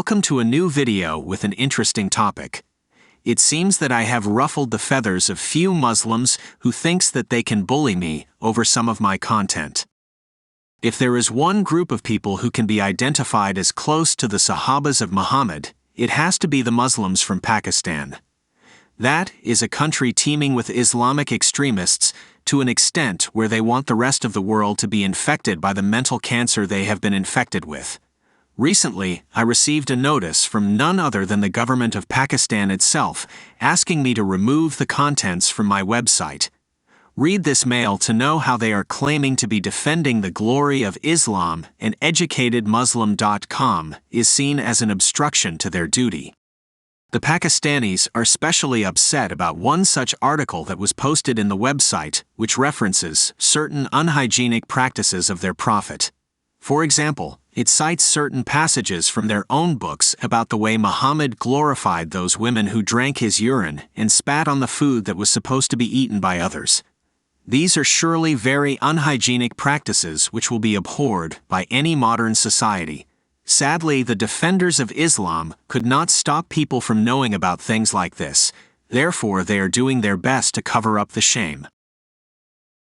Welcome to a new video with an interesting topic. It seems that I have ruffled the feathers of few Muslims who thinks that they can bully me over some of my content. If there is one group of people who can be identified as close to the Sahabas of Muhammad, it has to be the Muslims from Pakistan. That is a country teeming with Islamic extremists to an extent where they want the rest of the world to be infected by the mental cancer they have been infected with. Recently, I received a notice from none other than the government of Pakistan itself, asking me to remove the contents from my website. Read this mail to know how they are claiming to be defending the glory of Islam, and educatedmuslim.com is seen as an obstruction to their duty. The Pakistanis are especially upset about one such article that was posted in the website, which references certain unhygienic practices of their prophet. For example, it cites certain passages from their own books about the way Muhammad glorified those women who drank his urine and spat on the food that was supposed to be eaten by others. These are surely very unhygienic practices which will be abhorred by any modern society. Sadly, the defenders of Islam could not stop people from knowing about things like this, therefore they are doing their best to cover up the shame.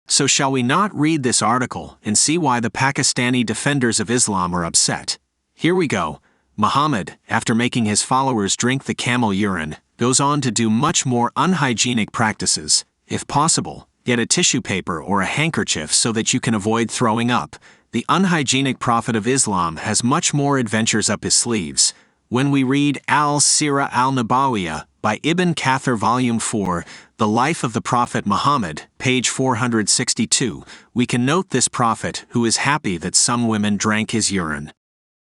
So shall we not read this article and see why the Pakistani defenders of Islam are upset? Here we go. Muhammad, after making his followers drink the camel urine, goes on to do much more unhygienic practices. If possible, get a tissue paper or a handkerchief so that you can avoid throwing up. The unhygienic prophet of Islam has much more adventures up his sleeves. When we read Al-Sirah al-Nabawiyah by Ibn Kathir Volume 4, The Life of the Prophet Muhammad, page 462, we can note this prophet who is happy that some women drank his urine.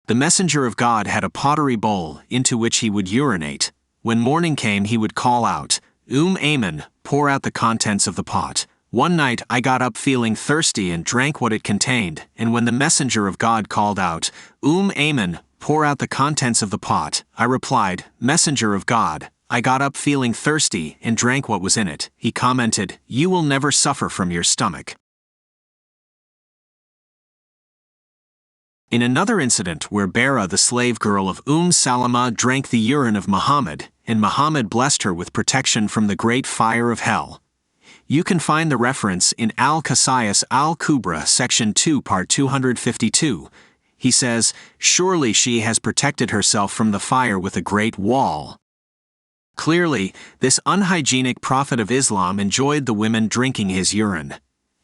The messenger of God had a pottery bowl into which he would urinate. When morning came he would call out, Ayman, pour out the contents of the pot. One night I got up feeling thirsty and drank what it contained, and when the messenger of God called out, Ayman, pour out the contents of the pot, I replied, Messenger of God, I got up feeling thirsty and drank what was in it. He commented, You will never suffer from your stomach. In another incident where Bara, the slave girl of Salama, drank the urine of Muhammad, and Muhammad blessed her with protection from the great fire of hell. You can find the reference in Al-Qasayas al-Kubra, section 2, part 252. He says, Surely she has protected herself from the fire with a great wall. Clearly, this unhygienic prophet of Islam enjoyed the women drinking his urine.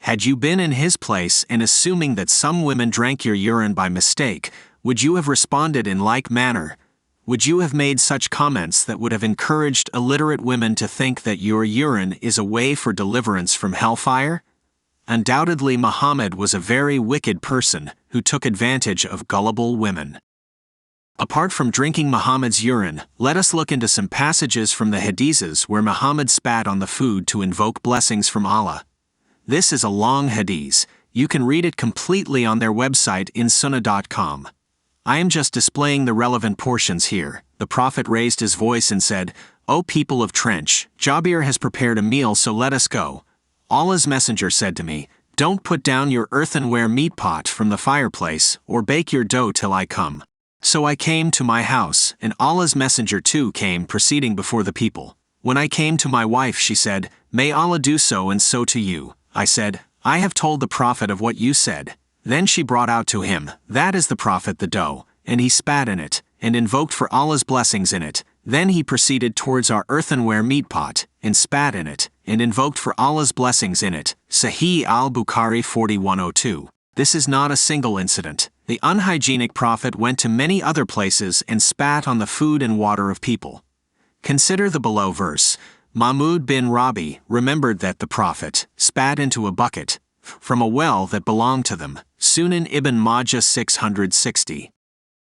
Had you been in his place and assuming that some women drank your urine by mistake, would you have responded in like manner? Would you have made such comments that would have encouraged illiterate women to think that your urine is a way for deliverance from hellfire? Undoubtedly, Muhammad was a very wicked person who took advantage of gullible women. Apart from drinking Muhammad's urine, let us look into some passages from the Hadiths where Muhammad spat on the food to invoke blessings from Allah. This is a long hadith. You can read it completely on their website in Sunnah.com. I am just displaying the relevant portions here. The Prophet raised his voice and said, O people of Trench, Jabir has prepared a meal, so let us go. Allah's messenger said to me, Don't put down your earthenware meat pot from the fireplace, or bake your dough till I come. So I came to my house, and Allah's messenger too came proceeding before the people. When I came to my wife she said, May Allah do so and so to you. I said, I have told the Prophet of what you said. Then she brought out to him, that is the Prophet, the dough, and he spat in it, and invoked for Allah's blessings in it. Then he proceeded towards our earthenware meat pot, and spat in it, and invoked for Allah's blessings in it. Sahih al-Bukhari 4102. This is not a single incident. The unhygienic prophet went to many other places and spat on the food and water of people. Consider the below verse. Mahmud bin Rabi remembered that the prophet spat into a bucket from a well that belonged to them. Sunan ibn Majah 660.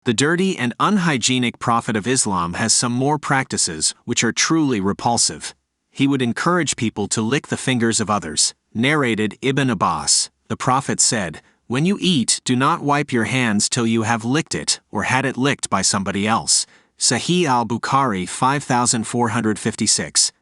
The dirty and unhygienic prophet of Islam has some more practices which are truly repulsive. He would encourage people to lick the fingers of others. Narrated Ibn Abbas. The prophet said, When you eat, do not wipe your hands till you have licked it or had it licked by somebody else. Sahih al-Bukhari 5456.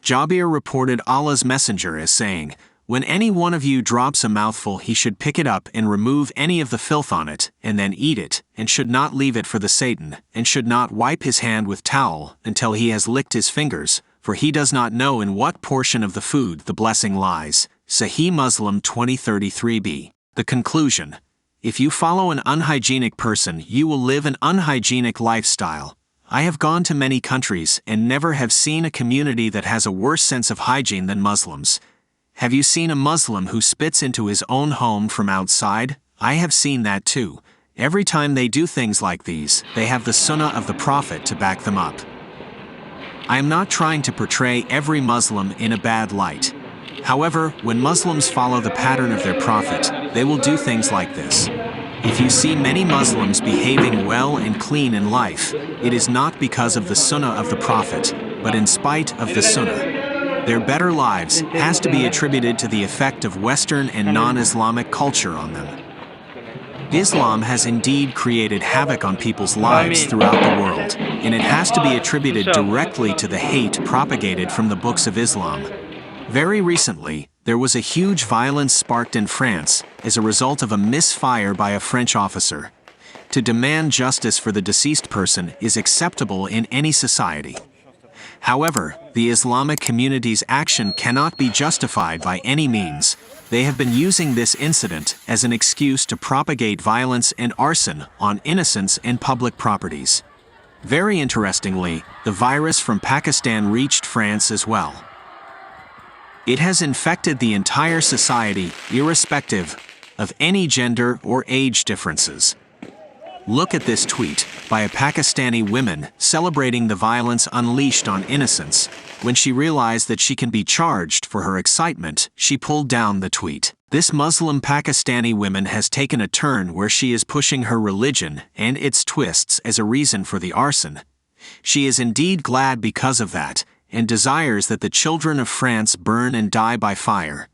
Jabir reported Allah's messenger as saying, When any one of you drops a mouthful, he should pick it up and remove any of the filth on it, and then eat it, and should not leave it for the Satan, and should not wipe his hand with towel until he has licked his fingers, for he does not know in what portion of the food the blessing lies. Sahih Muslim 2033b. The conclusion: if you follow an unhygienic person, you will live an unhygienic lifestyle. I have gone to many countries and never have seen a community that has a worse sense of hygiene than Muslims. Have you seen a Muslim who spits into his own home from outside? I have seen that too. Every time they do things like these, they have the Sunnah of the Prophet to back them up. I am not trying to portray every Muslim in a bad light. However, when Muslims follow the pattern of their Prophet, they will do things like this. If you see many Muslims behaving well and clean in life, it is not because of the Sunnah of the Prophet, but in spite of the Sunnah. Their better lives has to be attributed to the effect of Western and non-Islamic culture on them. Islam has indeed created havoc on people's lives throughout the world, and it has to be attributed directly to the hate propagated from the books of Islam. Very recently, there was a huge violence sparked in France as a result of a misfire by a French officer. To demand justice for the deceased person is acceptable in any society. However, the Islamic community's action cannot be justified by any means. They have been using this incident as an excuse to propagate violence and arson on innocents and public properties. Very interestingly, the virus from Pakistan reached France as well. It has infected the entire society, irrespective of any gender or age differences. Look at this tweet by a Pakistani woman celebrating the violence unleashed on innocents. When she realized that she can be charged for her excitement, she pulled down the tweet. This Muslim Pakistani woman has taken a turn where she is pushing her religion and its twists as a reason for the arson. She is indeed glad because of that, and desires that the children of France burn and die by fire.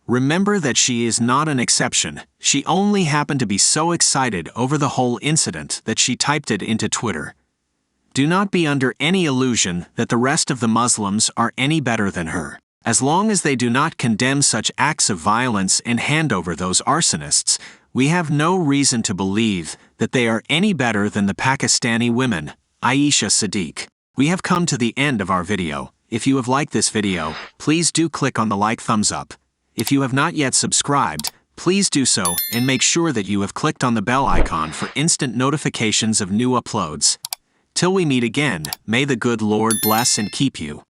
Remember that she is not an exception. She only happened to be so excited over the whole incident that she typed it into Twitter. Do not be under any illusion that the rest of the Muslims are any better than her. As long as they do not condemn such acts of violence and hand over those arsonists, we have no reason to believe that they are any better than the Pakistani women. Aisha Siddiq. We have come to the end of our video. If you have liked this video, please do click on the like thumbs up. If you have not yet subscribed, please do so and make sure that you have clicked on the bell icon for instant notifications of new uploads. Till we meet again, may the good Lord bless and keep you.